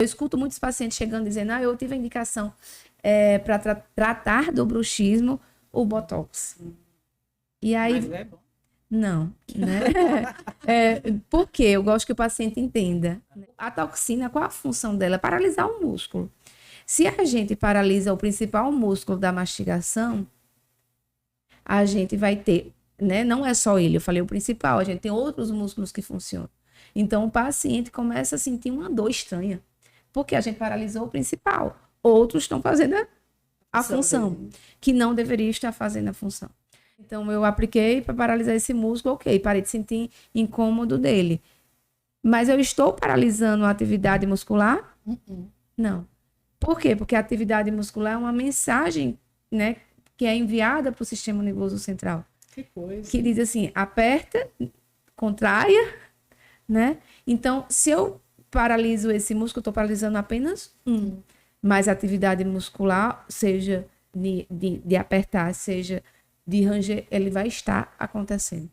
Eu escuto muitos pacientes chegando dizendo, eu tive a indicação para tratar do bruxismo, o Botox. E aí... Mas é bom. Não, né? Por quê? Eu gosto que o paciente entenda. A toxina, qual a função dela? Paralisar o músculo. Se a gente paralisa o principal músculo da mastigação, a gente vai ter, né? Não é só ele, eu falei o principal, a gente tem outros músculos que funcionam. Então, o paciente começa a sentir uma dor estranha, porque a gente paralisou o principal. Outros estão fazendo a função, que não deveria estar fazendo a função. Então, eu apliquei para paralisar esse músculo, ok, parei de sentir incômodo dele. Mas eu estou paralisando a atividade muscular? Não. Por quê? Porque a atividade muscular é uma mensagem, né, que é enviada para o sistema nervoso central. Que coisa. Que diz assim, aperta, contraia, né? Então, se eu paraliso esse músculo, eu estou paralisando apenas um. Mas a atividade muscular, seja de apertar, seja de ranger, ele vai estar acontecendo.